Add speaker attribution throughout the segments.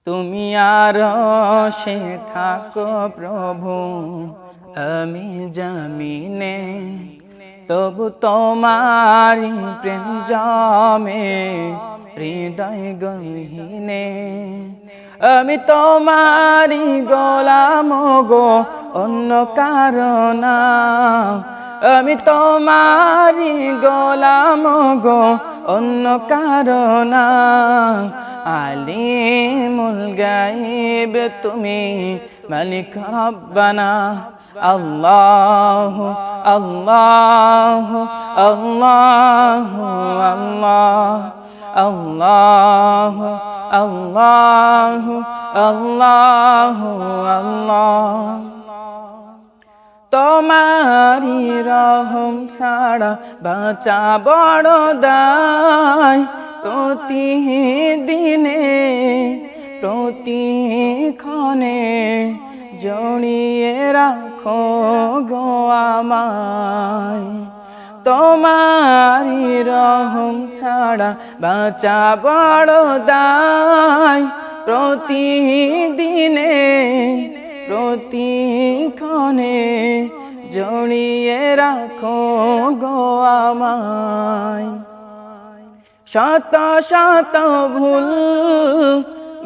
Speaker 1: তুমি আরশে থাকো প্রভু, আমি জমিনে, তবু তোমারি প্রেম জমে হৃদয় গহীনে। আমি তোমারি গোলাম গো, অন্য কারো না। আমি তোমারি গোলাম গো, অন্য কারো না। আলিমুল গায়ব তুমি, মালিক রব্বানা। আল্লাহু আল্লাহু আল্লাহু আল্লাহ, আল্লাহু আল্লাহু আল্লাহু আল্লাহ। তোমারি রহম ছাড়া বাঁচা বড় দায়। প্রতিদিনে প্রতিক্ষণে জড়িয়ে রাখো গো আমায়। তোমারি রহম ছাড়া বাঁচা বড় দায়। প্রতিদিনে প্রতিক্ষণে জড়িয়ে রাখো গো আমায়। শত শত ভুল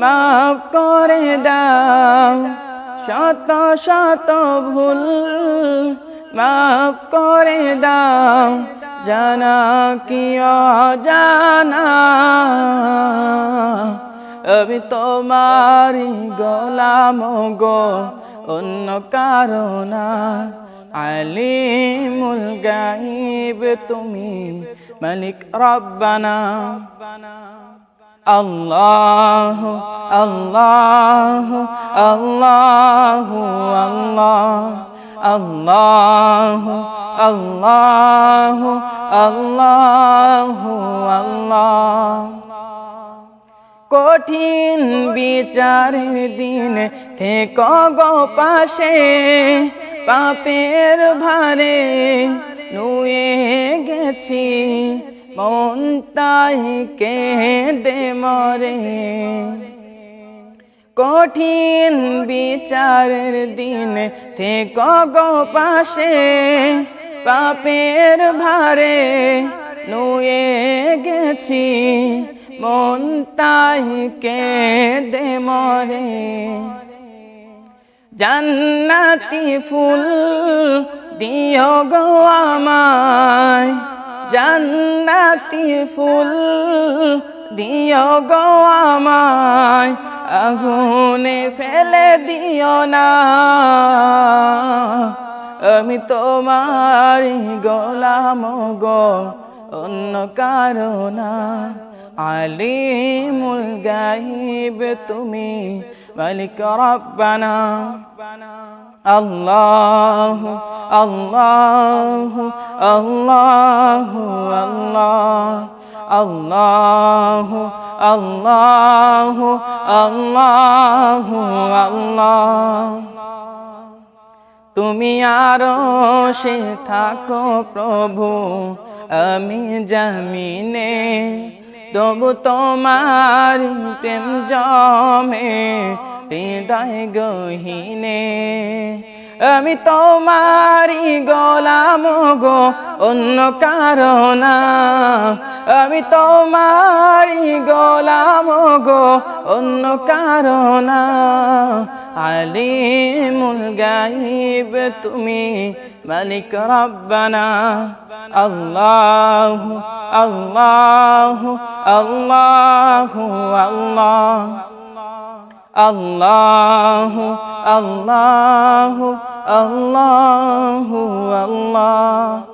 Speaker 1: মাফ করে দাও, শত শত ভুল মাফ করে দাও, জানা কি অজানা। আমি তোমারি গোলাম গো, অন্য কারো না। আলিমুল গায়ব তুমি, মালিক রব্বানা। আল্লাহু আল্লাহু আল্লাহু আল্লাহ, আল্লাহু আল্লাহু আল্লাহু আল্লাহ। কঠিন বিচারের দিন থেকো গো পাশে, পাপের ভারে নুয়ে গেছি, মন তাই কেঁদে মরে। কঠিন বিচারের দিন থেকো গো পাশে, পাপের ভারে নুয়ে গেছি, মন তাই কেঁদে মরে। জান্নাতি ফুল দিও গো আমায়, জান্নাতি ফুল দিও গো আমায়, আগুনে ফেলে দিও না। আমি তোমারি গোলাম গো, অন্য কারো না। আলিমুল গায়ব তুমি, মালিক রব্বানা। আল্লাহু আল্লাহু আল্লাহু আল্লাহ, আল্লাহু আল্লাহু আল্লাহু আল্লাহ। তুমি আরশে থাকো প্রভু, আমি জমিনে, তবু তোমারি প্রেম জমে হৃদয় গহীনে। আমি তোমারি গোলাম গো, অন্য কারো না। আমি তোমারি গোলাম গো, অন্য কারো না। আলিমুল গায়ব তুমি, মালিক রব্বানা। আল্লাহু আল্লাহু আল্লাহু আল্লাহ, আল্লাহু আল্লাহু আল্লাহু আল্লাহ।